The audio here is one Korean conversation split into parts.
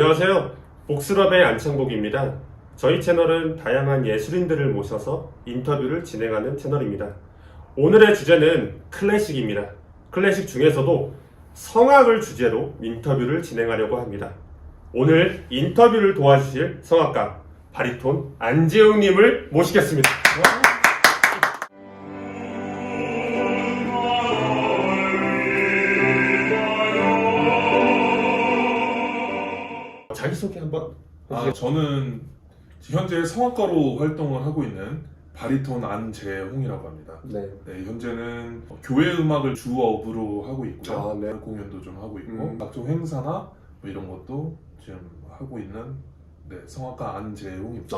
안녕하세요. 복스럽의 안창복입니다. 저희 채널은 다양한 예술인들을 모셔서 인터뷰를 진행하는 채널입니다. 오늘의 주제는 클래식입니다. 클래식 중에서도 성악을 주제로 인터뷰를 진행하려고 합니다. 오늘 인터뷰를 도와주실 성악가 바리톤 안재웅님을 모시겠습니다. 자기소개 한번 해주세요. 저는 현재 성악가로 활동을 하고 있는 바리톤 안재홍이라고 합니다. 네. 현재는 교회 음악을 주업으로 하고 있고요. 네. 공연도 좀 하고 있고 각종 행사나 뭐 이런 것도 지금 하고 있는 성악가 안재홍입니다.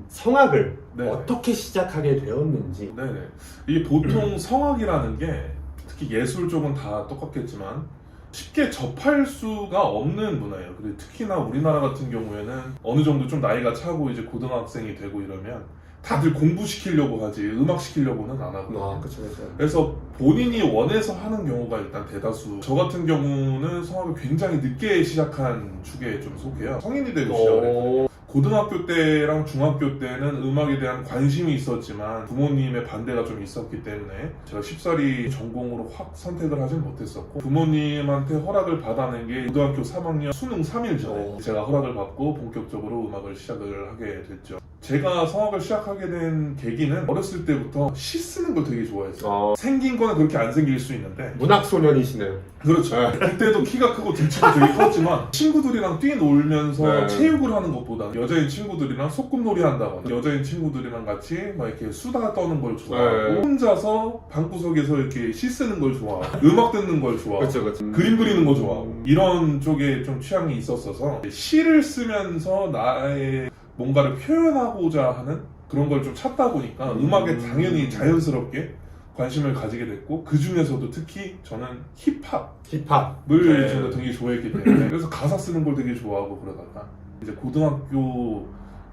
성악을 네. 어떻게 시작하게 되었는지. 네네. 이게 보통 성악이라는 게 특히 예술 쪽은 다 똑같겠지만 쉽게 접할 수가 없는 문화예요. 그리고 특히나 우리나라 같은 경우에는 어느 정도 좀 나이가 차고 이제 고등학생이 되고 이러면 다들 공부시키려고 하지 음악 시키려고는 안 하거든요. 그쵸. 그래서 본인이 원해서 하는 경우가 일단 대다수. 저 같은 경우는 성악을 굉장히 늦게 시작한 축에 좀 속해요. 성인이 되고 시작을 했거든요. 고등학교 때랑 중학교 때는 음악에 대한 관심이 있었지만 부모님의 반대가 좀 있었기 때문에 제가 쉽사리 전공으로 확 선택을 하진 못했었고, 부모님한테 허락을 받아낸 게 고등학교 3학년 수능 3일 전에 제가 허락을 받고 본격적으로 음악을 시작을 하게 됐죠. 제가 성악을 시작하게 된 계기는 어렸을 때부터 시 쓰는 걸 되게 좋아했어요. 생긴 거는 그렇게 안 생길 수 있는데 문학소년이시네요. 그렇죠. 그때도 키가 크고 등치도 되게 컸지만 친구들이랑 뛰놀면서 체육을 하는 것보다 여자인 친구들이랑 소꿉놀이 한다거나 여자인 친구들이랑 같이 막 이렇게 수다 떠는 걸 좋아하고 혼자서 방구석에서 이렇게 시 쓰는 걸 좋아하고 음악 듣는 걸 좋아하고 그쵸. 그림 그리는 거 좋아하고 이런 쪽에 좀 취향이 있었어서 시를 쓰면서 나의 뭔가를 표현하고자 하는 그런 걸 좀 찾다 보니까 음악에 당연히 자연스럽게 관심을 가지게 됐고, 그 중에서도 특히 저는 힙합을 저는 되게 좋아했기 때문에 그래서 가사 쓰는 걸 되게 좋아하고 그러다가 이제 고등학교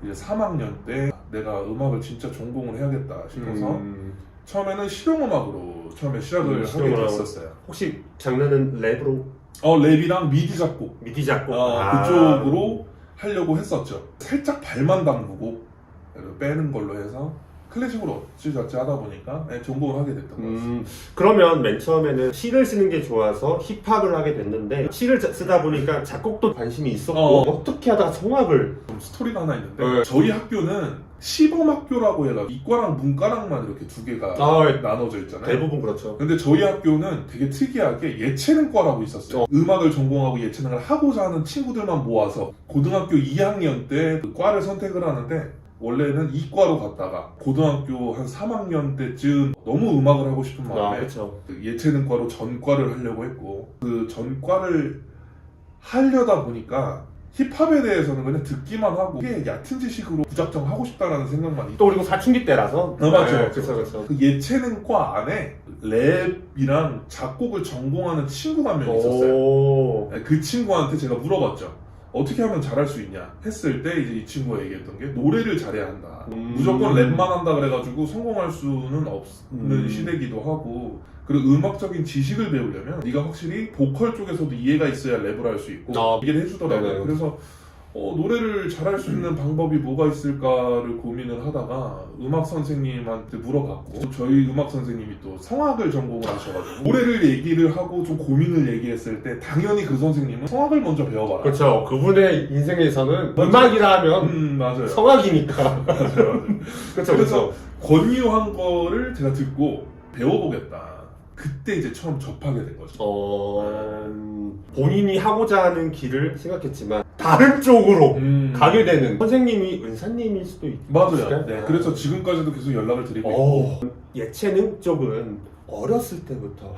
이제 3학년 때 내가 음악을 진짜 전공을 해야겠다 싶어서 처음에는 실용음악으로 처음에 시작을 하게 됐었어요. 혹시 장르는 랩으로? 랩이랑 미디 작곡 그쪽으로 하려고 했었죠. 살짝 발만 담그고 빼는 걸로 해서 클래식으로 어찌저찌 하다 보니까 전공을 하게 됐던 것 같습니다. 그러면 맨 처음에는 시를 쓰는 게 좋아서 힙합을 하게 됐는데 시를 쓰다 보니까 작곡도 관심이 있었고 어떻게 하다가 성악을? 좀 스토리가 하나 있는데 저희 학교는 시범학교라고 해서 이과랑 문과랑만 이렇게 두 개가 나눠져 있잖아요. 대부분 그렇죠. 근데 저희 학교는 되게 특이하게 예체능과라고 있었어요. 음악을 전공하고 예체능을 하고자 하는 친구들만 모아서 고등학교 2학년 때 그 과를 선택을 하는데, 원래는 이과로 갔다가 고등학교 한 3학년 때쯤 너무 음악을 하고 싶은 마음에 그 예체능과로 전과를 하려고 했고, 그 전과를 하려다 보니까 힙합에 대해서는 그냥 듣기만 하고 이게 얕은 지식으로 무작정 하고 싶다라는 생각만 또 그리고 사춘기 때라서 맞죠. 그렇죠. 그 예체능과 안에 랩이랑 작곡을 전공하는 친구가 한 명 있었어요. 그 친구한테 제가 물어봤죠. 어떻게 하면 잘할 수 있냐 했을 때 이제 이 친구가 얘기했던 게 노래를 잘해야 한다. 무조건 랩만 한다 그래가지고 성공할 수는 없는 시대기도 하고, 그리고 음악적인 지식을 배우려면 네가 확실히 보컬 쪽에서도 이해가 있어야 랩을 할 수 있고 얘기를 해주더라고요. 그래서 노래를 잘할 수 있는 방법이 뭐가 있을까를 고민을 하다가 음악 선생님한테 물어봤고, 저희 음악 선생님이 또 성악을 전공을 하셔가지고 노래를 얘기를 하고 좀 고민을 얘기했을 때 당연히 그 선생님은 성악을 먼저 배워봐라. 그렇죠. 그분의 인생에서는 음악이라 하면 맞아요. 성악이니까. 맞아요. 그래서 권유한 거를 제가 듣고 배워보겠다. 그때 이제 처음 접하게 된 거죠. 본인이 하고자 하는 길을 생각했지만 다른 쪽으로 가게 되는 선생님이 은사님일 수도 있고. 맞아요. 네. 그래서 지금까지도 계속 연락을 드리고 있고. 예체능 쪽은 어렸을 때부터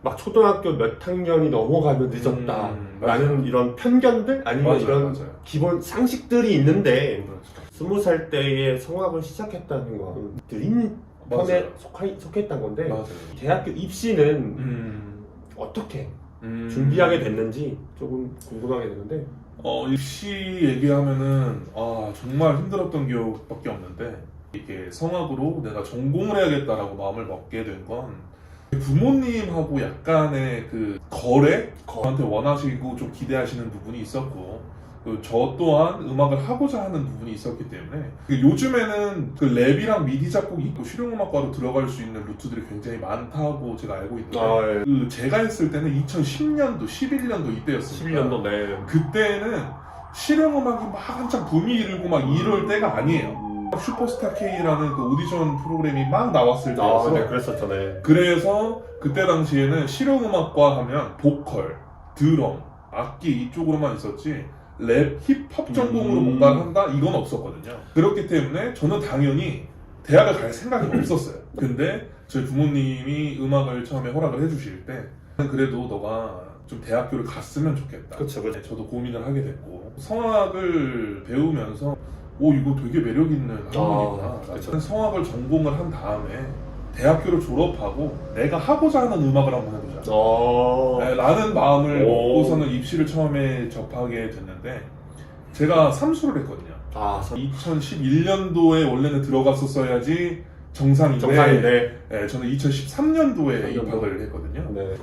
막 초등학교 몇 학년이 넘어가면 늦었다 라는 이런 편견들 아니면 이런 기본 상식들이 있는데 20살 때에 성악을 시작했다는 건 드림 편에 속했던 건데 대학교 입시는 어떻게 준비하게 됐는지 조금 궁금하게 되는데, 입시 얘기하면은 정말 힘들었던 기억밖에 없는데, 이게 성악으로 내가 전공을 해야겠다라고 마음을 먹게 된 건 부모님하고 약간의 그 거래? 저한테 원하시고 좀 기대하시는 부분이 있었고, 저 또한 음악을 하고자 하는 부분이 있었기 때문에 요즘에는 그 랩이랑 미디 작곡이 있고 실용음악과로 들어갈 수 있는 루트들이 굉장히 많다고 제가 알고 있는데 예. 그 제가 했을 때는 2010년도, 11년도 이때였습니다. 11년도 네. 그때는 실용음악이 막 한창 붐이 일고 막 이럴 때가 아니에요. 슈퍼스타 K라는 그 오디션 프로그램이 막 나왔을 때였어. 네, 그랬었죠. 네. 그래서 그때 당시에는 실용음악과 하면 보컬, 드럼, 악기 이쪽으로만 있었지 랩, 힙합 전공으로 뭔가를 한다? 이건 없었거든요. 그렇기 때문에 저는 당연히 대학을 갈 생각이 없었어요. 근데 저희 부모님이 음악을 처음에 허락을 해주실 때 그래도 너가 좀 대학교를 갔으면 좋겠다. 그쵸. 저도 고민을 하게 됐고 성악을 배우면서 이거 되게 매력 있는 학문이구나. 그쵸. 성악을 전공을 한 다음에 대학교를 졸업하고 내가 하고자 하는 음악을 한번 해보자. 라는 마음을 먹고서는 입시를 처음에 접하게 됐는데 제가 삼수를 했거든요. 2011년도에 원래는 들어갔었어야지 정상인데 저는 2013년도에 입학을 했거든요. 네,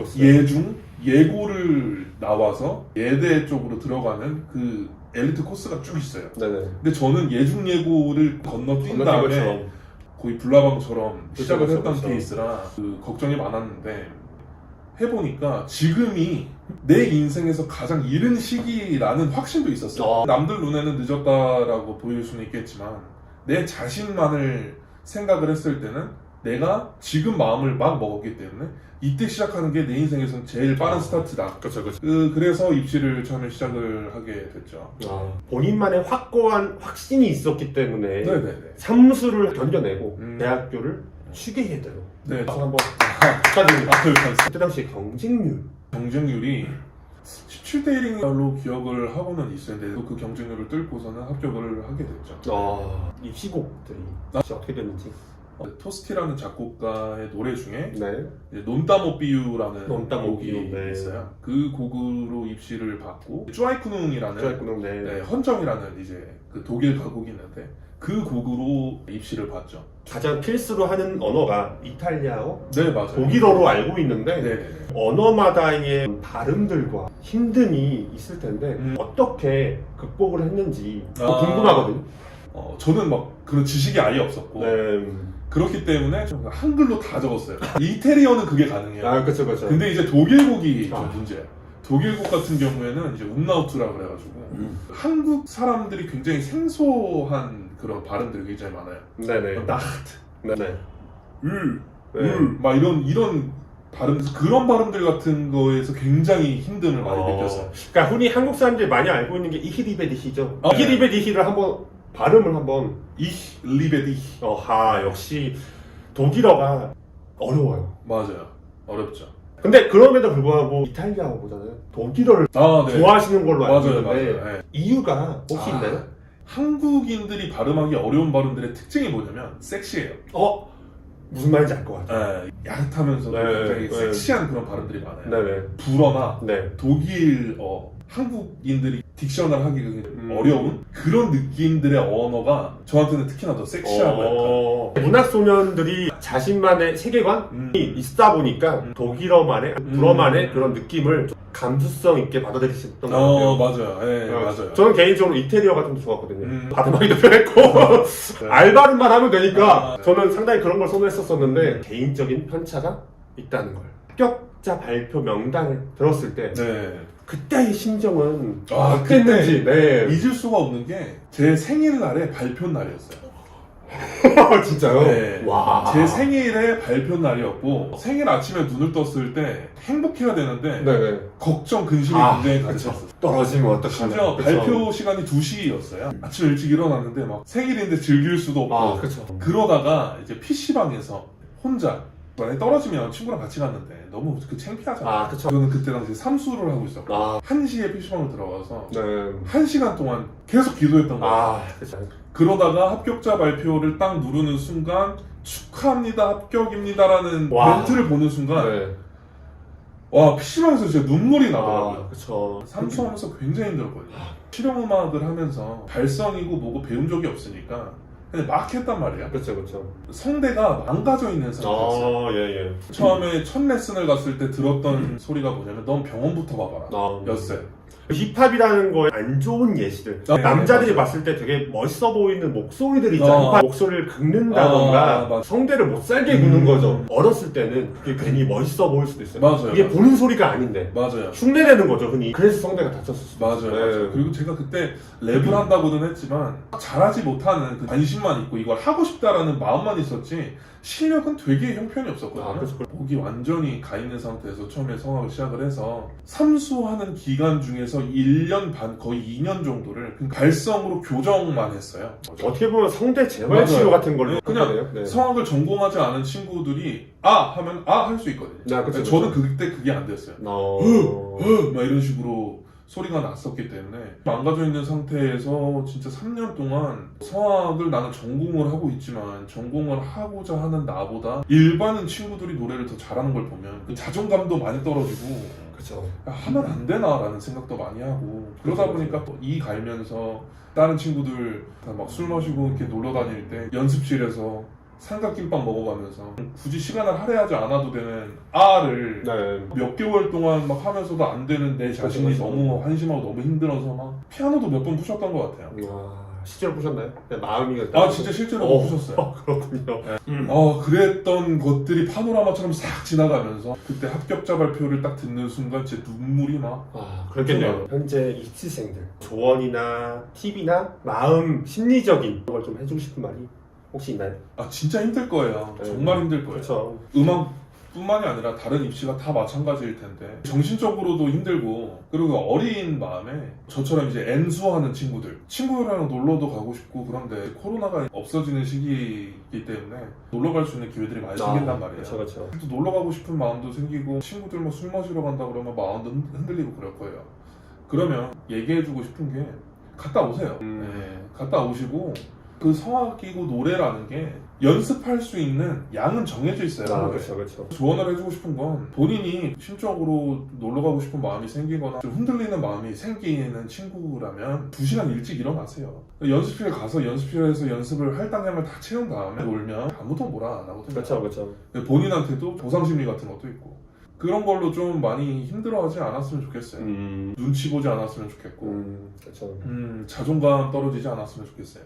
예고를 나와서 예대 쪽으로 들어가는 그 엘리트 코스가 쭉 있어요. 네네. 근데 저는 예고를 건너뛴 다음에 거의 불나방처럼 시작을 했던 케이스라 그 걱정이 많았는데 해보니까 지금이 내 인생에서 가장 이른 시기라는 확신도 있었어요. 남들 눈에는 늦었다라고 보일 수는 있겠지만 내 자신만을 생각을 했을 때는 내가 지금 마음을 막 먹었기 때문에 이때 시작하는 게 내 인생에서는 제일 빠른 스타트다. 그렇죠. 그래서 입시를 처음에 시작을 하게 됐죠. 본인만의 확고한 확신이 있었기 때문에 네네네. 삼수를 견뎌내고 대학교를 취계해야 돼요. 네. 한번 축하드립니다. 감사합니다. 그때 당시 경쟁률이 17대 1인가로 기억을 하고는 있었는데 그 경쟁률을 뚫고서는 합격을 하게 됐죠. 입시곡들이 혹시 어떻게 됐는지. 토스티라는 작곡가의 노래 중에 네. 논다모 삐유라는 논다모 곡이 삐유, 네. 있어요. 그 곡으로 입시를 받고 쭈아이쿠능이라는 네. 헌정이라는 이제 그 독일 가곡이 있는데 그 곡으로 입시를 봤죠. 가장 필수로 하는 언어가 이탈리아어, 네 맞아요. 독일어로 알고 있는데 네네네. 언어마다의 발음들과 힘듦이 있을 텐데 어떻게 극복을 했는지 궁금하거든요. 저는 막 그런 지식이 아예 없었고 그렇기 때문에 좀 한글로 다 적었어요. 이태리어는 그게 가능해요. 그쵸. 근데 이제 독일곡이 좀 문제예요. 독일곡 같은 경우에는 이제 umlaut라 그래가지고 한국 사람들이 굉장히 생소한 그런 발음들이 굉장히 많아요. 네네. 나트, 네네. 막 이런 발음, 그런 발음들 같은 거에서 굉장히 힘듦을 많이 느꼈어요. 그러니까 흔히 한국 사람들이 많이 알고 있는 게 이히리베디히죠. 네. 이히리베디히를 한번 발음을 한번 Ich liebe dich. 역시 독일어가 어려워요. 맞아요. 어렵죠. 근데 그럼에도 불구하고 이탈리아어보다는 독일어를 좋아하시는 걸로 알고 있는데 맞아요. 이유가 혹시 있나요? 한국인들이 발음하기 어려운 발음들의 특징이 뭐냐면 섹시해요. 무슨 말인지 알 것 같아요. 야릇하면서도 굉장히 섹시한 그런 발음들이 많아요. 네네. 불어나 독일어, 한국인들이 딕션을 하기 어려운 그런 느낌들의 언어가 저한테는 특히나 더 섹시하고 문학 소년들이 자신만의 세계관이 있다 보니까 독일어만의 불어만의 그런 느낌을 좀 감수성 있게 받아들이셨던 것 같아요. 맞아요. 맞아요. 저는 개인적으로 이태리어가 좀 더 좋았거든요. 발음하기도 편했고 알바름만 하면 되니까 저는 상당히 그런 걸 선호했었는데 개인적인 편차가 있다는 걸. 합격자 발표 명단을 들었을 때 그때의 심정은 어땠는지 잊을 수가 없는 게 제 생일날에 발표 날이었어요. 진짜요? 네. 와. 제 생일에 발표 날이었고 생일 아침에 눈을 떴을 때 행복해야 되는데 걱정, 근심이 굉장히 가득했어요. 떨어지면 어떡하나. 심지어 발표 시간이 2시였어요. 아침 일찍 일어났는데 막 생일인데 즐길 수도 없고 그러다가 이제 PC방에서 혼자 만약에 떨어지면 친구랑 같이 갔는데 너무 창피하잖아요. 저는 그때 당시에 삼수를 하고 있었고 1시에 PC방을 들어가서 1시간 동안 계속 기도했던 거예요. 그러다가 합격자 발표를 딱 누르는 순간 축하합니다, 합격입니다라는 멘트를 보는 순간 PC방에서 진짜 눈물이 나더라고요. 삼수하면서 굉장히 힘들었거든요. 실용음악을 하면서 발성이고 뭐고 배운 적이 없으니까 그냥 막 했단 말이에요. 그렇죠, 그렇죠. 성대가 망가져 있는 상태였어요. 아, 예, 예. 처음에 첫 레슨을 갔을 때 들었던 소리가 뭐냐면 넌 병원부터 봐봐라 였어요. 힙합이라는 거에 안 좋은 예시들. 아, 남자들이 맞아요. 봤을 때 되게 멋있어 보이는 목소리들 있잖아요. 힙합 목소리를 긁는다던가 맞아. 성대를 못 살게 구는 거죠. 어렸을 때는 그게 괜히 멋있어 보일 수도 있어요. 맞아요. 이게 보는 소리가 아닌데 맞아요. 흉내내는 거죠, 흔히. 그래서 성대가 다쳤을 수도 맞아요, 있어요. 맞아요. 네. 그리고 제가 그때 랩을 한다고는 했지만 잘하지 못하는 그 관심만 있고 이걸 하고 싶다라는 마음만 있었지 실력은 되게 형편이 없었거든요. 아, 그래서 목이 완전히 가 있는 상태에서 처음에 성악을 시작을 해서 삼수하는 기간 중에서 1년 반 거의 2년 정도를 그냥 발성으로 교정만 했어요. 어떻게 보면 성대 재활 맞아요. 치료 같은 걸로 네, 그냥 하네요. 네. 성악을 전공하지 않은 친구들이 아 하면 아 할 수 있거든요. 아, 그쵸, 저는 그때 그게 안 됐어요. 막 이런 식으로 소리가 났었기 때문에 망가져 있는 상태에서 진짜 3년 동안 성악을 나는 전공을 하고 있지만 전공을 하고자 하는 나보다 일반인 친구들이 노래를 더 잘하는 걸 보면 그 자존감도 많이 떨어지고 그렇죠. 야, 하면 안 되나라는 생각도 많이 하고 그러다 보니까 또 이 갈면서 다른 친구들 다 막 술 마시고 이렇게 놀러 다닐 때 연습실에서 삼각김밥 먹어가면서 굳이 시간을 할애하지 않아도 되는 R을 네. 몇 개월 동안 막 하면서도 안 되는 내 자신이 그렇죠. 너무 한심하고 너무 힘들어서 막 피아노도 몇 번 부셨던 것 같아요. 실제로 보셨나요? 네, 마음이 아 진짜 실제로 부셨어요. 그렇군요. 그랬던 것들이 파노라마처럼 싹 지나가면서 그때 합격자 발표를 딱 듣는 순간 제 눈물이 막 그렇겠네요. 현재 입시생들 조언이나 팁이나 마음 심리적인 걸 좀 해주고 싶은 말이 혹시 있나요? 진짜 힘들 거예요. 네. 정말 힘들 거예요. 그렇죠. 음악뿐만이 아니라 다른 입시가 다 마찬가지일 텐데 정신적으로도 힘들고 그리고 어린 마음에 저처럼 이제 N수하는 친구들이랑 놀러도 가고 싶고 그런데 코로나가 없어지는 시기이기 때문에 놀러 갈 수 있는 기회들이 많이 생긴단 말이에요. 그렇죠. 또 놀러 가고 싶은 마음도 생기고 친구들 뭐 술 마시러 간다 그러면 마음도 흔들리고 그럴 거예요. 그러면 얘기해주고 싶은 게 갔다 오세요. 네, 갔다 오시고 그 성악이고 노래라는 게 연습할 수 있는 양은 정해져 있어요. 그렇죠. 조언을 해주고 싶은 건 본인이 심적으로 놀러 가고 싶은 마음이 생기거나 좀 흔들리는 마음이 생기는 친구라면 2시간 일찍 일어나세요. 연습실 가서 연습실에서 연습을 할당량을 다 채운 다음에 놀면 아무도 뭐라 안 하거든요. 그렇죠. 본인한테도 보상심리 같은 것도 있고 그런 걸로 좀 많이 힘들어하지 않았으면 좋겠어요. 눈치 보지 않았으면 좋겠고 그렇죠. 자존감 떨어지지 않았으면 좋겠어요.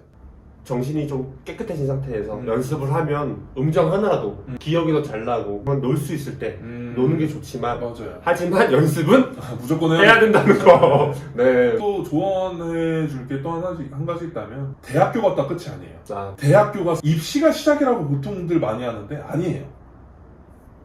정신이 좀 깨끗해진 상태에서 연습을 하면 음정 하나라도 기억이 더 잘 나고 놀 수 있을 때 노는 게 좋지만 맞아요. 하지만 연습은 무조건 해야 된다는 거. 네. 또 조언해 줄 게 또 한 가지 있다면 대학교 갔다 끝이 아니에요. 아, 대학교가 입시가 시작이라고 보통들 많이 하는데 아니에요.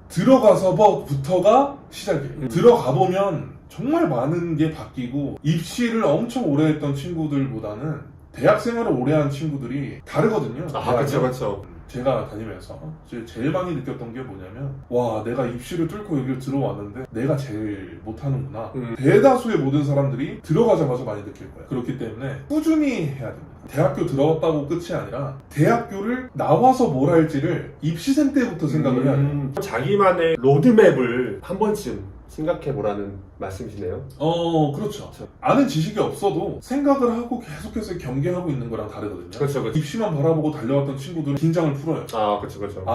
들어가서부터가 시작이에요. 들어가 보면 정말 많은 게 바뀌고 입시를 엄청 오래 했던 친구들보다는 대학 생활을 오래 한 친구들이 다르거든요. 그렇죠. 제가 다니면서 제일 많이 느꼈던 게 뭐냐면 와 내가 입시를 뚫고 여기를 들어왔는데 내가 제일 못하는구나. 대다수의 모든 사람들이 들어가자마자 많이 느낄 거예요. 그렇기 때문에 꾸준히 해야 됩니다. 대학교 들어갔다고 끝이 아니라 대학교를 나와서 뭘 할지를 입시생 때부터 생각을 해야 돼요. 자기만의 로드맵을 한 번쯤 생각해보라는 말씀이시네요. 그렇죠. 아는 지식이 없어도 생각을 하고 계속해서 경계하고 있는 거랑 다르거든요. 그렇죠. 입시만 바라보고 달려왔던 친구들은 긴장을 풀어요. 그렇죠.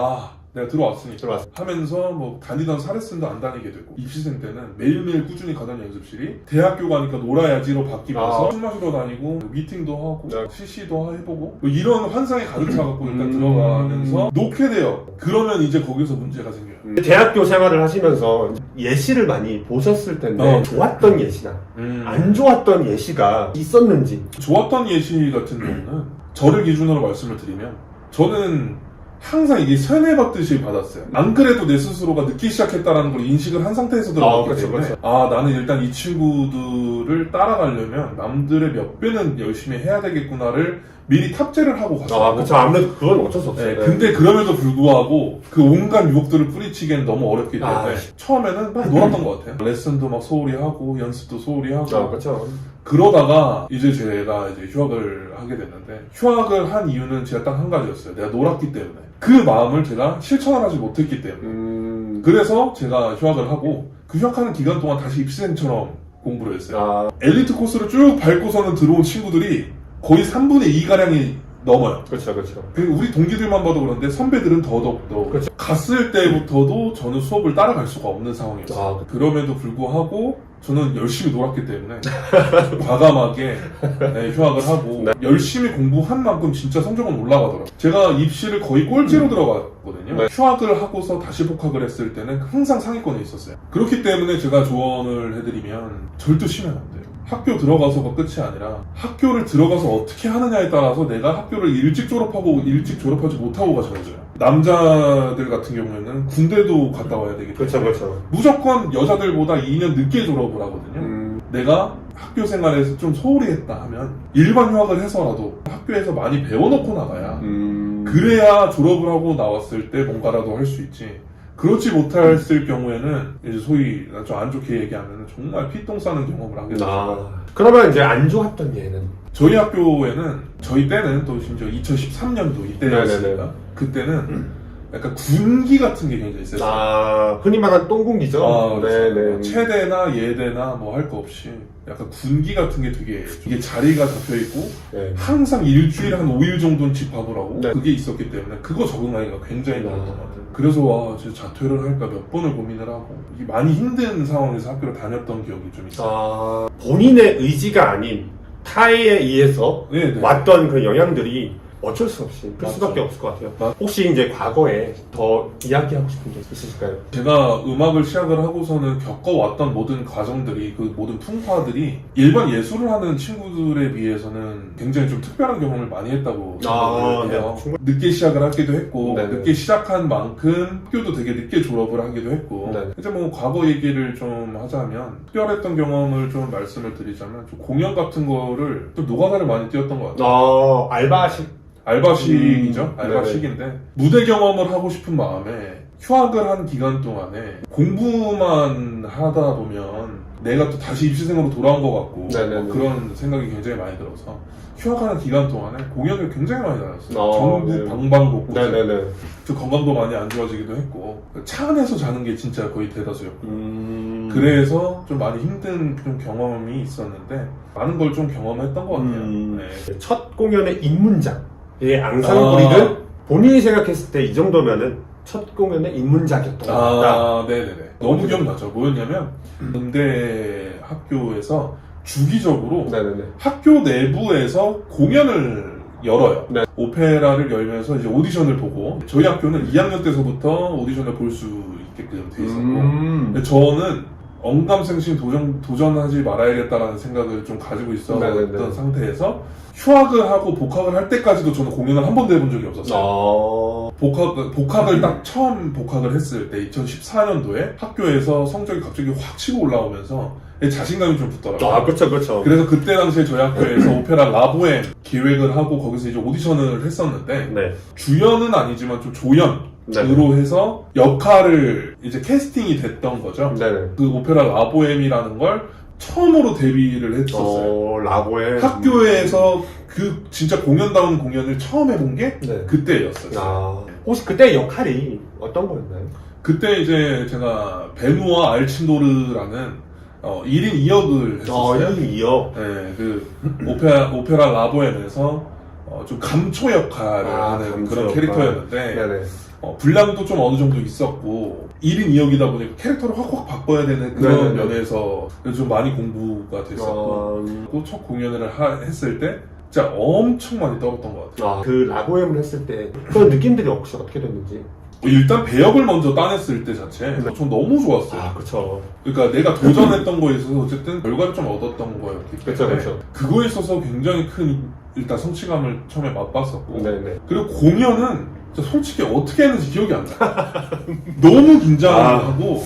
내가 들어왔으니까 하면서 뭐 다니던 사레슨도 안 다니게 되고 입시생 때는 매일매일 꾸준히 가던 연습실이 대학교 가니까 놀아야지로 바뀌면서 술 마시러 다니고 미팅도 하고 CC도 해보고 뭐 이런 환상에 가득 차갖고 일단 들어가면서 놓게 돼요. 그러면 이제 거기서 문제가 생겨요. 대학교 생활을 하시면서 예시를 많이 보셨을 텐데 좋았던 예시나 안 좋았던 예시가 있었는지. 좋았던 예시 같은 경우는 저를 기준으로 말씀을 드리면 저는 항상 이게 세뇌받듯이 받았어요. 안 그래도 내 스스로가 늦기 시작했다는 걸 인식을 한 상태에서 들어갔기 때문에 나는 일단 이 친구들을 따라가려면 남들의 몇 배는 열심히 해야 되겠구나를 미리 탑재를 하고 갔어요. 그렇죠. 아무래도 그건 어쩔 수 없어요. 근데 그럼에도 불구하고 그 온갖 유혹들을 뿌리치기엔 너무 어렵기 때문에 처음에는 막 놀았던 것 같아요. 레슨도 막 소홀히 하고 연습도 소홀히 하고 그렇죠. 그러다가 이제 제가 휴학을 하게 됐는데 휴학을 한 이유는 제가 딱 한 가지였어요. 내가 놀았기 때문에. 그 마음을 제가 실천을 하지 못했기 때문에. 그래서 제가 휴학을 하고 그 휴학하는 기간 동안 다시 입시생처럼 공부를 했어요. 엘리트 코스를 쭉 밟고서는 들어온 친구들이 거의 3분의 2가량이 넘어요. 그렇죠. 우리 동기들만 봐도 그런데 선배들은 더더욱더 그렇죠. 갔을 때부터도 저는 수업을 따라갈 수가 없는 상황이었어요. 아, 그럼에도 불구하고 저는 열심히 놀았기 때문에 과감하게 휴학을 하고 네. 열심히 공부한 만큼 진짜 성적은 올라가더라고요. 제가 입시를 거의 꼴찌로 들어갔거든요. 네. 휴학을 하고서 다시 복학을 했을 때는 항상 상위권에 있었어요. 그렇기 때문에 제가 조언을 해드리면 절대 쉬면 안 돼요. 학교 들어가서가 끝이 아니라 학교를 들어가서 어떻게 하느냐에 따라서 내가 학교를 일찍 졸업하고 일찍 졸업하지 못하고가 정해져요. 남자들 같은 경우에는 군대도 갔다 와야 되기 때문에 그렇죠. 무조건 여자들보다 2년 늦게 졸업을 하거든요. 내가 학교 생활에서 좀 소홀히 했다 하면 일반 휴학을 해서라도 학교에서 많이 배워놓고 나가야 그래야 졸업을 하고 나왔을 때 뭔가라도 할 수 있지. 그렇지 못했을 경우에는 이제 소위 좀 안 좋게 얘기하면 정말 피똥 싸는 경험을 하게 돼요. 그러면 이제 안 좋았던 예는? 저희 학교에는 저희 때는 또 심지어 2013년도 이때였으니까 그때는 약간 군기 같은 게 굉장히 있었어요. 흔히 말하는 똥군기죠? 네네. 체대나 예대나 뭐 할 거 없이 약간 군기 같은 게 되게 이게 자리가 잡혀 있고 항상 일주일에 한 5일 정도는 집합을 하고 그게 있었기 때문에 그거 적응하기가 굉장히 어려웠던 것 같아요. 그래서 진짜 자퇴를 할까 몇 번을 고민을 하고 이게 많이 힘든 상황에서 학교를 다녔던 기억이 좀 있어요. 본인의 의지가 아닌 타에 의해서 네네. 왔던 그 영향들이 어쩔 수 없이 그럴 맞죠. 수밖에 없을 것 같아요. 혹시 이제 과거에 더 이야기하고 싶은 게 있으실까요? 제가 음악을 시작을 하고서는 겪어왔던 모든 과정들이 그 모든 풍파들이 일반 예술을 하는 친구들에 비해서는 굉장히 좀 특별한 경험을 많이 했다고 생각을 해요. 늦게 시작을 하기도 했고 늦게 시작한 만큼 학교도 되게 늦게 졸업을 하기도 했고 이제 뭐 과거 얘기를 좀 하자면 특별했던 경험을 좀 말씀을 드리자면 좀 공연 같은 거를 좀 노가다를 많이 뛰었던 것 같아요. 알바식이죠. 알바식인데 무대 경험을 하고 싶은 마음에 휴학을 한 기간 동안에 공부만 하다 보면 내가 또 다시 입시생으로 돌아온 것 같고 그런 생각이 굉장히 많이 들어서 휴학하는 기간 동안에 공연을 굉장히 많이 다녔어요. 전국 방방곡곡에 건강도 많이 안 좋아지기도 했고 차 안에서 자는 게 진짜 거의 대다수였고 그래서 좀 많이 힘든 좀 경험이 있었는데 많은 걸 좀 경험했던 것 같아요. 첫 공연의 입문작 앙상블이든 본인이 생각했을 때 이 정도면은 첫 공연의 입문작이었던 것 같다. 네네네. 너무 기억나죠. 뭐였냐면 음대 학교에서 주기적으로 학교 내부에서 공연을 열어요. 오페라를 열면서 이제 오디션을 보고 저희 학교는 2학년 때서부터 오디션을 볼 수 있게끔 돼 있었고 저는 언감생심 도전하지 말아야겠다라는 생각을 좀 가지고 있었던 상태에서 휴학을 하고 복학을 할 때까지도 저는 공연을 한 번도 해본 적이 없었어요. 복학을 딱 처음 복학을 했을 때 2014년도에 학교에서 성적이 갑자기 확 치고 올라오면서 자신감이 좀 붙더라고요. 그렇죠. 그래서 그때 당시에 저희 학교에서 오페라 라보엠 기획을 하고 거기서 이제 오디션을 했었는데 주연은 아니지만 좀 조연으로 해서 역할을 이제 캐스팅이 됐던 거죠. 그 오페라 라보엠이라는 걸 처음으로 데뷔를 했었어요. 라보엠. 학교에서 그 진짜 공연다운 공연을 처음 해본 게 그때였어요. 혹시 그때 역할이 어떤 거였나요? 그때 이제 제가 베누아 알친도르라는 1인 2역을 했었어요. 1인 2역? 네, 그 오페라 라보엠에서 좀 감초 역할을 하는 그런 캐릭터였는데 분량도 좀 어느 정도 있었고 1인 2역이다 보니까 캐릭터를 확확 바꿔야 되는 그런 면에서 좀 많이 공부가 됐었고 첫 공연을 했을 때 진짜 엄청 많이 떨었던 것 같아요. 그 라보엠을 했을 때 그런 느낌들이 혹시 어떻게 됐는지? 일단 배역을 먼저 따냈을 때 자체 전 너무 좋았어요. 그렇죠. 그러니까 내가 도전했던 거에 있어서 어쨌든 결과를 좀 얻었던 거였기 때문에 그거에 있어서 굉장히 큰 일단 성취감을 처음에 맛봤었고 그리고 공연은 솔직히 어떻게 했는지 기억이 안 나. 너무 긴장하고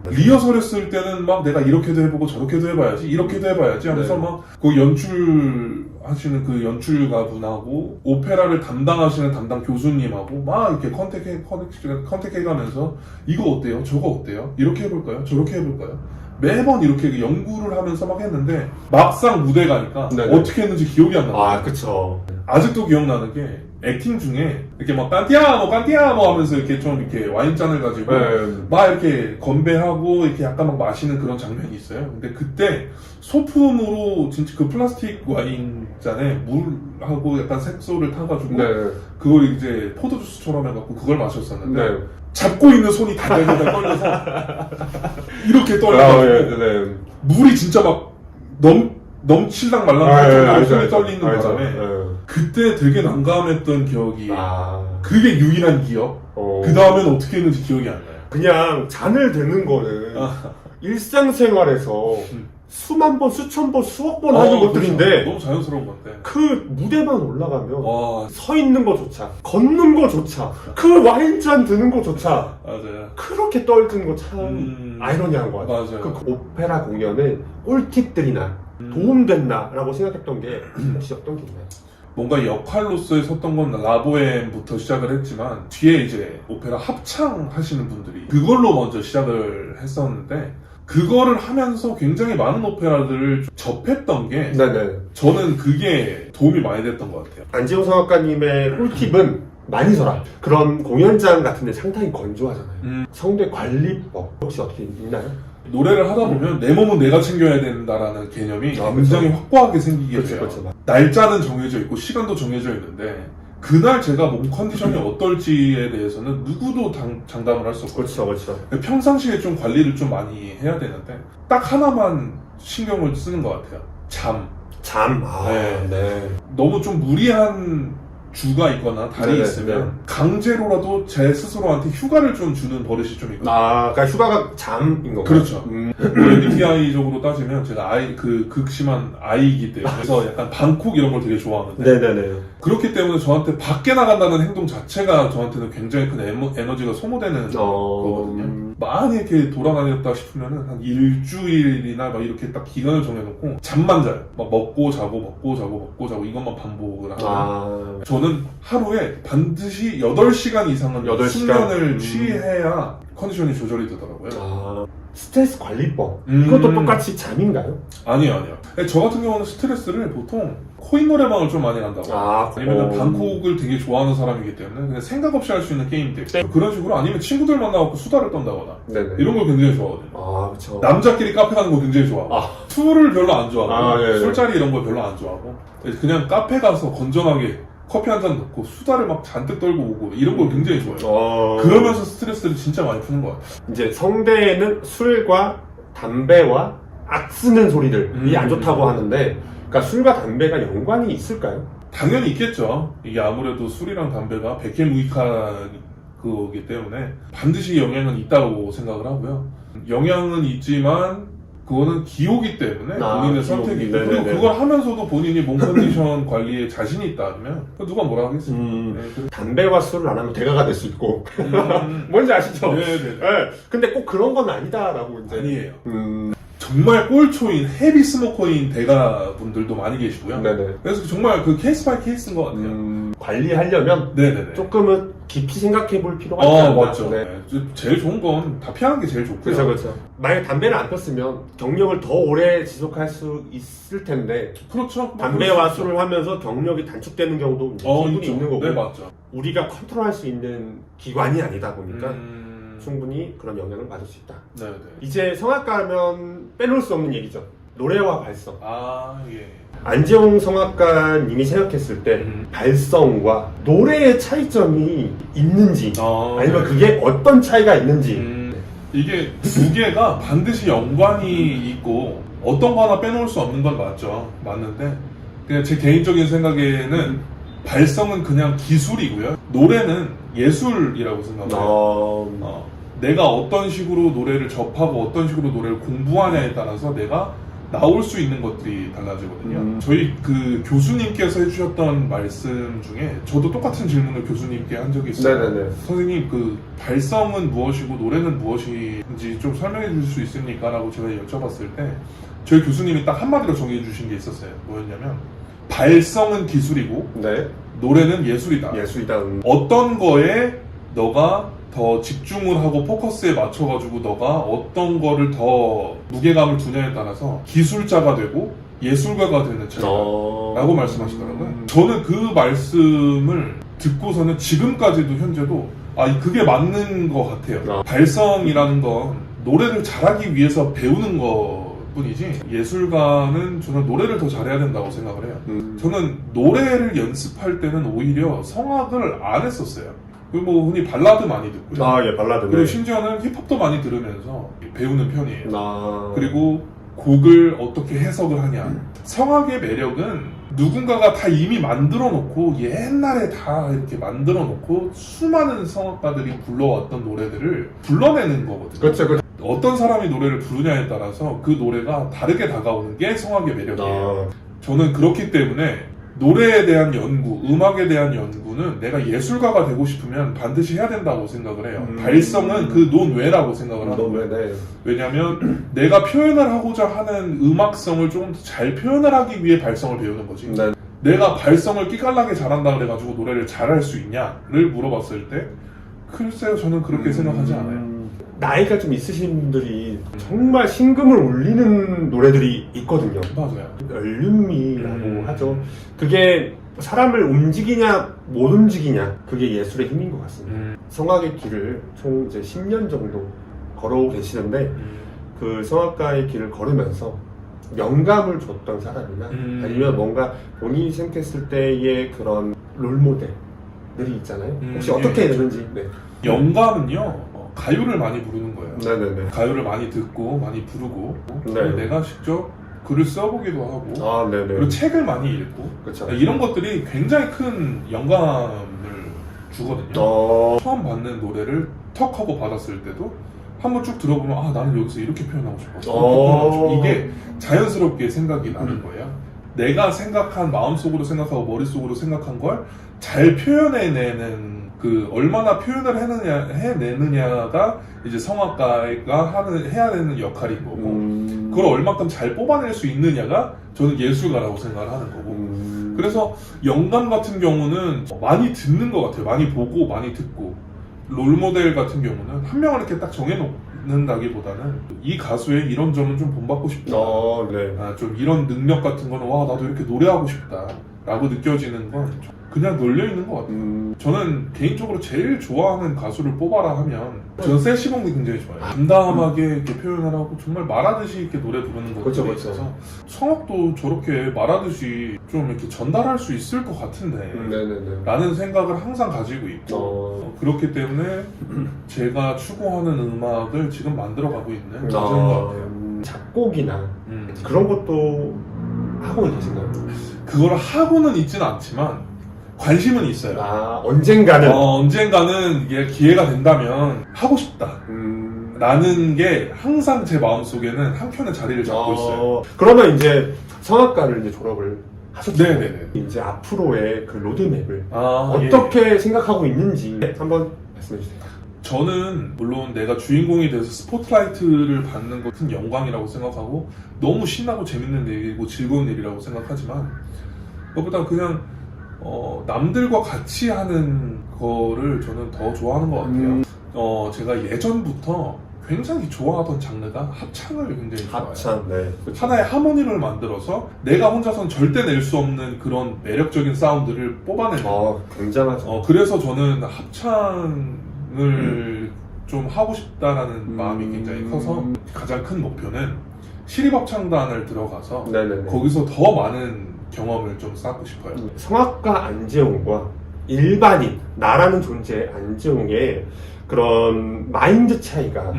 리허설 했을 때는 막 내가 이렇게도 해보고 저렇게도 해봐야지 이렇게도 해봐야지 하면서 막 그 연출하시는 그 연출가분하고 오페라를 담당하시는 담당 교수님하고 막 이렇게 컨택해가면서 이거 어때요? 저거 어때요? 이렇게 해볼까요? 저렇게 해볼까요? 매번 이렇게 연구를 하면서 막 했는데 막상 무대 가니까 네네. 어떻게 했는지 기억이 안 나요. 아, 그쵸. 아직도 기억나는 게 액팅 중에 이렇게 막 깐띠아모 하면서 이렇게 좀 이렇게 와인잔을 가지고 네. 막 이렇게 건배하고 이렇게 약간 막 마시는 그런 장면이 있어요. 근데 그때 소품으로 진짜 그 플라스틱 와인잔에 물하고 약간 색소를 타가지고 네. 그걸 이제 포도주스처럼 해갖고 그걸 마셨었는데 네. 잡고 있는 손이 달달달달 떨려서 이렇게 아, 떨려가지고 네. 물이 진짜 막 넘칠랑 말랑 아, 예, 정도로 알죠, 손이 알죠. 떨리는 알죠. 바람에 예. 그때 되게 난감했던 기억이 아. 그게 유일한 기억. 그 다음엔 어떻게 했는지 기억이 안 나요. 그냥 잔을 드는 거는 일상생활에서 수만 번, 수천 번, 수억 번 하는 것들인데 그렇죠. 너무 자연스러운 건데. 그 무대만 올라가면 와, 서 있는 거조차, 걷는 거조차, 그 와인잔 드는 거조차 맞아요. 그렇게 떨든 거 참 아이러니한 거 같아요. 맞아요. 그 오페라 공연은 꿀팁들이나 도움됐나라고 생각했던 게 혹시 어떤 게 있나요? 뭔가 역할로서의 섰던 건 라보엠부터 시작을 했지만 뒤에 이제 오페라 합창 하시는 분들이 그걸로 먼저 시작을 했었는데 그거를 하면서 굉장히 많은 오페라들을 접했던 게 네네. 저는 그게 도움이 많이 됐던 것 같아요. 안지용 성악가님의 꿀팁은 많이 서라. 그런 공연장 같은 데 상당히 건조하잖아요. 성대 관리법 혹시 어떻게 있나요? 노래를 하다 보면 내 몸은 내가 챙겨야 된다라는 개념이 아, 굉장히 그렇죠. 확고하게 생기게 그렇죠, 돼요. 그렇죠. 날짜는 정해져 있고 시간도 정해져 있는데 그날 제가 몸 컨디션이 어떨지에 대해서는 누구도 장담을 할 수 없고 그렇죠, 그렇죠. 평상시에 좀 관리를 좀 많이 해야 되는데 딱 하나만 신경을 쓰는 것 같아요. 잠. 잠. 아, 네. 네. 너무 좀 무리한 주가 있거나 달이 네네, 있으면 네. 강제로라도 제 스스로한테 휴가를 좀 주는 버릇이 좀 있거든요. 아, 그러니까 휴가가 잠인 건가요? 그렇죠. MBTI적으로 따지면 제가 극심한 I이기 때문에 그래서 약간 방콕 이런 걸 되게 좋아하는데 네네네. 그렇기 때문에 저한테 밖에 나간다는 행동 자체가 저한테는 굉장히 큰 에너지가 소모되는 거거든요. 많이 이렇게 돌아다녔다 싶으면은 한 일주일이나 막 이렇게 딱 기간을 정해놓고 잠만 자요. 막 먹고 자고 이것만 반복을 하고 저는 하루에 반드시 8시간 이상은 8시간? 수면을 취해야 컨디션이 조절이 되더라고요. 아, 스트레스 관리법. 이것도 똑같이 잠인가요? 아니요. 저 같은 경우는 스트레스를 보통 코인 노래방을 좀 많이 간다고. 아니면 방콕을 되게 좋아하는 사람이기 때문에 그냥 생각 없이 할 수 있는 게임들. 그런 식으로 아니면 친구들 만나고 수다를 떤다거나. 네네. 이런 걸 굉장히 좋아하거든요. 아, 그쵸. 남자끼리 카페 가는 거 굉장히 좋아하고. 술을 별로 안 좋아하고. 네. 술자리 이런 거 별로 안 좋아하고. 그냥 카페 가서 건전하게 커피 한 잔 넣고 수다를 막 잔뜩 떨고 오고 이런 걸 굉장히 좋아해요. 그러면서 스트레스를 진짜 많이 푸는 것 같아요. 이제 성대에는 술과 담배와 악쓰는 소리들이 안 좋다고 하는데, 그러니까 술과 담배가 연관이 있을까요? 당연히 있겠죠. 이게 아무래도 술이랑 담배가 백해무익한 그거기 때문에 반드시 영향은 있다고 생각을 하고요. 영향은 있지만 그거는 기호기 때문에 본인의 선택이고 그리고 그걸 하면서도 본인이 몸 컨디션 관리에 자신이 있다면 누가 뭐라 하겠어요. 담배와 술을 안 하면 대가가 될 수 있고 뭔지 아시죠? 네네. 근데 꼭 그런 건 아니다라고 이제 아니에요. 정말 꼴초인 헤비 스모커인 대가 분들도 많이 계시고요. 네네. 그래서 정말 그 케이스 바이 케이스인 것 같아요. 관리하려면 네네네. 조금은 깊이 생각해 볼 필요가 있지 않나. 맞죠. 네. 제일 좋은 건 다 피하는 게 제일 좋고요. 그렇죠. 만약에 담배를 안 폈으면 경력을 더 오래 지속할 수 있을 텐데 그렇죠. 담배와 술을 하면서 경력이 단축되는 경우도 충분히 있는 거고. 네, 맞죠. 우리가 컨트롤할 수 있는 기관이 아니다 보니까 충분히 그런 영향을 받을 수 있다. 네네. 이제 성악가면 빼놓을 수 없는 얘기죠. 노래와 발성. 예. 안지용 성악가님이 생각했을 때 발성과 노래의 차이점이 있는지 아니면 그게 어떤 차이가 있는지 이게 두 개가 반드시 연관이 있고 어떤 거 하나 빼놓을 수 없는 건 맞죠. 맞는데 그냥 제 개인적인 생각에는 발성은 그냥 기술이고요. 노래는 예술이라고 생각해요. 내가 어떤 식으로 노래를 접하고 어떤 식으로 노래를 공부하냐에 따라서 내가 나올 수 있는 것들이 달라지거든요. 저희 그 교수님께서 해주셨던 말씀 중에 저도 똑같은 질문을 교수님께 한 적이 있어요. 네네네. 선생님 그 발성은 무엇이고 노래는 무엇인지 좀 설명해 주실 수 있습니까? 라고 제가 여쭤봤을 때 저희 교수님이 딱 한마디로 정해 주신 게 있었어요. 뭐였냐면 발성은 기술이고 노래는 예술이다. 예술이다. 어떤 거에 너가 더 집중을 하고 포커스에 맞춰가지고 너가 어떤 거를 더 무게감을 두냐에 따라서 기술자가 되고 예술가가 되는 차이라고 말씀하시더라고요. 저는 그 말씀을 듣고서는 지금까지도 현재도 그게 맞는 것 같아요. 발성이라는 건 노래를 잘하기 위해서 배우는 것 뿐이지 예술가는 저는 노래를 더 잘해야 된다고 생각을 해요. 저는 노래를 연습할 때는 오히려 성악을 안 했었어요. 그리고 뭐 흔히 발라드 많이 듣고요. 예, 발라드. 그리고 심지어는 힙합도 많이 들으면서 배우는 편이에요. 그리고 곡을 어떻게 해석을 하냐. 성악의 매력은 누군가가 다 이미 만들어 놓고 옛날에 다 이렇게 만들어 놓고 수많은 성악가들이 불러왔던 노래들을 불러내는 거거든요. 그렇죠. 어떤 사람이 노래를 부르냐에 따라서 그 노래가 다르게 다가오는 게 성악의 매력이에요. 저는 그렇기 때문에 노래에 대한 연구, 음악에 대한 연구는 내가 예술가가 되고 싶으면 반드시 해야 된다고 생각을 해요. 발성은 그 논외라고 생각을 하는 거예요. 왜냐하면 내가 표현을 하고자 하는 음악성을 좀 더 잘 표현을 하기 위해 발성을 배우는 거지. 네. 내가 발성을 끼깔나게 잘한다 그래가지고 노래를 잘할 수 있냐를 물어봤을 때 글쎄요, 저는 그렇게 생각하지 않아요. 나이가 좀 있으신 분들이 정말 심금을 울리는 노래들이 있거든요. 맞아요. 연륜미라고 하죠. 그게 사람을 움직이냐 못 움직이냐 그게 예술의 힘인 것 같습니다. 성악의 길을 총 이제 10년 정도 걸어오고 계시는데 그 성악가의 길을 걸으면서 영감을 줬던 사람이나 아니면 뭔가 본인이 생각했을 때의 그런 롤모델들이 있잖아요. 혹시 어떻게 되는지. 네. 영감은요, 가요를 많이 부르는 거예요. 네네네. 가요를 많이 듣고 많이 부르고 네. 내가 직접 글을 써보기도 하고 네네. 그리고 책을 많이 읽고 그쵸. 이런 것들이 굉장히 큰 영감을 주거든요. 처음 받는 노래를 턱 하고 받았을 때도 한번 쭉 들어보면 나는 여기서 이렇게 표현하고 싶어. 이게 자연스럽게 생각이 나는 거예요. 내가 생각한 마음속으로 생각하고 머릿속으로 생각한 걸 잘 표현해내는 그 얼마나 표현을 해내느냐가 이제 성악가가 해야 되는 역할인 거고 그걸 얼마큼 잘 뽑아낼 수 있느냐가 저는 예술가라고 생각을 하는 거고 그래서 영감 같은 경우는 많이 듣는 것 같아요. 많이 보고 많이 듣고 롤모델 같은 경우는 한 명을 이렇게 딱 정해놓는다기보다는 이 가수의 이런 점은 좀 본받고 싶다. 네. 좀 이런 능력 같은 거는 나도 이렇게 노래하고 싶다 라고 느껴지는 건 그냥 널려있는 것 같아요. 저는 개인적으로 제일 좋아하는 가수를 뽑아라 하면 저는 세시봉이 굉장히 좋아요. 담담하게 이렇게 표현을 하고 정말 말하듯이 이렇게 노래 부르는 것들이 있어서 성악도 저렇게 말하듯이 좀 이렇게 전달할 수 있을 것 같은데 라는 생각을 항상 가지고 있고 그렇기 때문에 제가 추구하는 음악을 지금 만들어가고 있는 과정인 것 같아요. 작곡이나 그런 것도 하고 계신가요? 그걸 하고는 있지는 않지만 관심은 있어요. 언젠가는 이게 기회가 된다면 하고 싶다. 라는 게 항상 제 마음속에는 한켠에 자리를 잡고 있어요. 그러면 이제 성악가를 이제 졸업을 하셨잖아요. 네네네. 이제 앞으로의 그 로드맵을 어떻게 생각하고 있는지 한번 말씀해 주세요. 저는 물론 내가 주인공이 돼서 스포트라이트를 받는 것은 영광이라고 생각하고 너무 신나고 재밌는 일이고 즐거운 일이라고 생각하지만 그것보다 그냥 남들과 같이 하는 거를 저는 더 좋아하는 것 같아요. 제가 예전부터 굉장히 좋아하던 장르가 합창을 굉장히 좋아해요. 하나의 하모니를 만들어서 내가 혼자서는 절대 낼 수 없는 그런 매력적인 사운드를 뽑아내는 굉장하죠. 그래서 저는 합창을 좀 하고 싶다라는 마음이 굉장히 커서 가장 큰 목표는 시립합창단을 들어가서 거기서 더 많은 경험을 좀 쌓고 싶어요. 성악가 안재홍과 일반인 나라는 존재 안재홍의 그런 마인드 차이가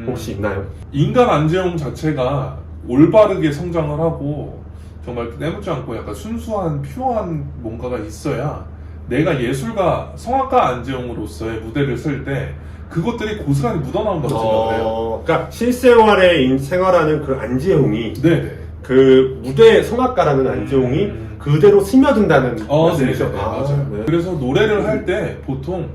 혹시 있나요? 인간 안재홍 자체가 올바르게 성장을 하고 정말 내묻지 않고 약간 순수한 퓨어한 뭔가가 있어야 내가 예술가 성악가 안재홍으로서의 무대를 쓸 때 그것들이 고스란히 묻어나온다고 생각을 해요. 그러니까 실생활에 생활하는 그 안재홍이 그 무대 성악가라는 안재홍이 그대로 스며든다는 말씀이죠. 맞아요. 그래서 노래를 할 때 보통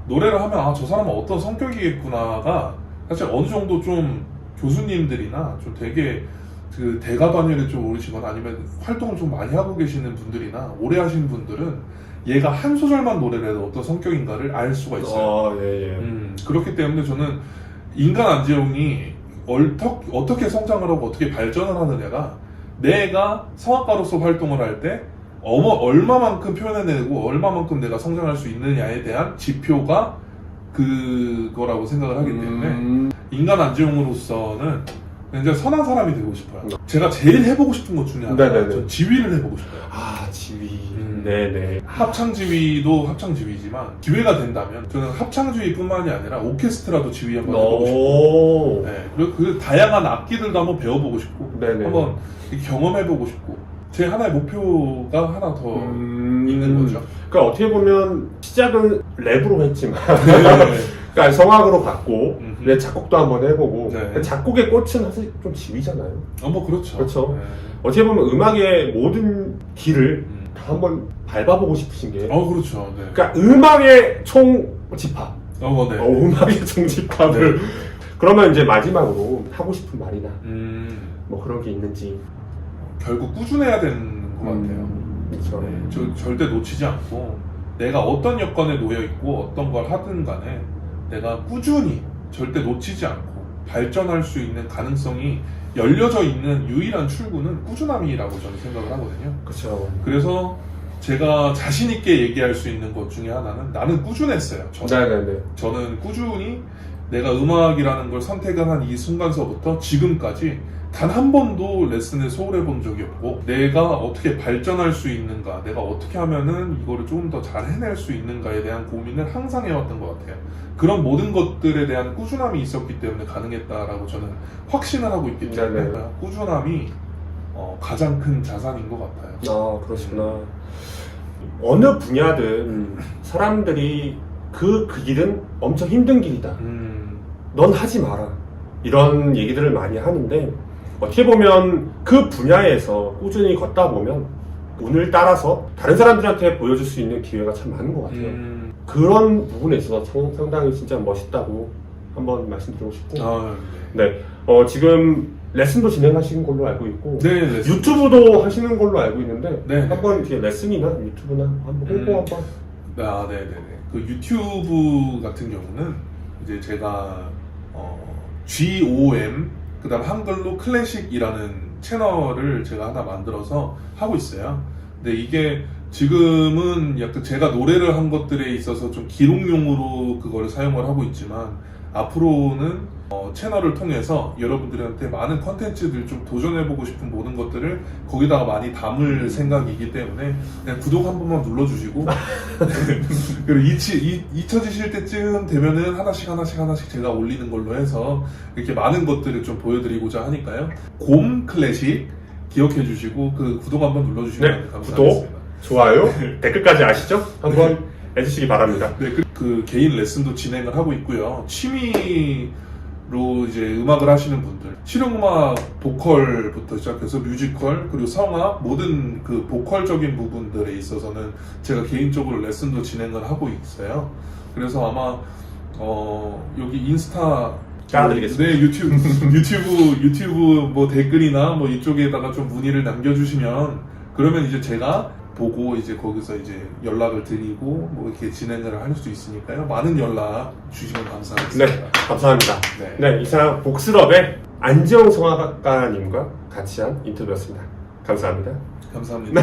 노래를 하면 저 사람은 어떤 성격이겠구나가 사실 어느 정도 좀 교수님들이나 좀 되게 그 대가 단위를 좀 모르시거나 아니면 활동을 좀 많이 하고 계시는 분들이나 오래 하시는 분들은 얘가 한 소절만 노래를 해도 어떤 성격인가를 알 수가 있어요. 예. 그렇기 때문에 저는 인간 안재홍이 어떻게 성장을 하고 어떻게 발전을 하느냐가 내가 성악가로서 활동을 할 때 얼마만큼 표현해내고 얼마만큼 내가 성장할 수 있느냐에 대한 지표가 그거라고 생각을 하기 때문에 인간 안재홍으로서는 굉장히 선한 사람이 되고 싶어요. 제가 제일 해보고 싶은 것 중에 하나가 네네네. 전 지휘를 해보고 싶어요. 아, 지휘. 네네. 합창지휘도 합창지휘지만 기회가 된다면 저는 합창지휘뿐만이 아니라 오케스트라도 지휘 한번 해보고 싶고 오. 네, 그리고 그 다양한 악기들도 한번 배워보고 싶고 네네. 한번 경험해보고 싶고 제 하나의 목표가 하나 더 있는 거죠. 그러니까 어떻게 보면 시작은 랩으로 했지만 네. 그러니까 성악으로 갔고 음흠. 내 작곡도 한번 해보고 네. 작곡의 꽃은 사실 좀 지휘잖아요. 뭐 그렇죠. 그렇죠. 네. 어떻게 보면 음악의 모든 길을 다 한번 밟아보고 싶으신 게 그렇죠. 네. 그러니까 음악의 총집합 네. 음악의 총집합을 그러면 이제 마지막으로 하고 싶은 말이나 뭐 그런 게 있는지 결국 꾸준해야 되는 것 같아요. 그렇죠. 네, 절대 놓치지 않고 내가 어떤 여건에 놓여 있고 어떤 걸 하든 간에 내가 꾸준히 절대 놓치지 않고 발전할 수 있는 가능성이 열려져 있는 유일한 출구는 꾸준함이라고 저는 생각을 하거든요. 그렇죠. 그래서 제가 자신 있게 얘기할 수 있는 것 중에 하나는 나는 꾸준했어요. 저는 꾸준히 내가 음악이라는 걸 선택을 한 이 순간서부터 지금까지 단 한 번도 레슨에 소홀해 본 적이 없고 내가 어떻게 발전할 수 있는가 내가 어떻게 하면은 이거를 조금 더 잘 해낼 수 있는가에 대한 고민을 항상 해왔던 것 같아요. 그런 모든 것들에 대한 꾸준함이 있었기 때문에 가능했다라고 저는 확신을 하고 있기 때문에 꾸준함이 가장 큰 자산인 것 같아요. 아, 그러시구나. 어느 분야든 사람들이 그 길은 엄청 힘든 길이다. 넌 하지 마라. 이런 얘기들을 많이 하는데 어떻게 보면 그 분야에서 꾸준히 걷다 보면 운을 따라서 다른 사람들한테 보여줄 수 있는 기회가 참 많은 것 같아요. 그런 부분에 있어서 상당히 진짜 멋있다고 한번 말씀드리고 싶고 네. 지금 레슨도 진행하시는 걸로 알고 있고 유튜브도 하시는 걸로 알고 있는데 한번 이렇게 레슨이나 유튜브나 한번 홍보 한번 네네네. 그 유튜브 같은 경우는 이제 제가 GOM 그다음 한글로 클래식이라는 채널을 제가 하나 만들어서 하고 있어요. 근데 이게 지금은 약간 제가 노래를 한 것들에 있어서 좀 기록용으로 그거를 사용을 하고 있지만 앞으로는 채널을 통해서 여러분들한테 많은 컨텐츠들 좀 도전해보고 싶은 모든 것들을 거기다가 많이 담을 생각이기 때문에 그냥 구독 한 번만 눌러주시고 그리고 잊혀지실 때쯤 되면은 하나씩 제가 올리는 걸로 해서 이렇게 많은 것들을 좀 보여드리고자 하니까요. 곰 클래식 기억해주시고 그 구독 한번 눌러주시면 감사하겠습니다. 구독, 좋아요, 댓글까지 아시죠? 한번 해주시기 바랍니다. 네, 그 개인 레슨도 진행을 하고 있고요. 취미로 이제 음악을 하시는 분들, 실용음악 보컬부터 시작해서 뮤지컬 그리고 성악 모든 그 보컬적인 부분들에 있어서는 제가 개인적으로 레슨도 진행을 하고 있어요. 그래서 아마 여기 인스타 깔아드리겠습니다. 네, 유튜브 뭐 댓글이나 뭐 이쪽에다가 좀 문의를 남겨주시면 그러면 이제 제가 보고 이제 거기서 이제 연락을 드리고 뭐 이렇게 진행을 할 수 있으니까요. 많은 연락 주시면 감사하겠습니다. 네, 감사합니다. 네, 이상 복스럽의 안재홍 성악가님과 같이 한 인터뷰였습니다. 감사합니다. 감사합니다.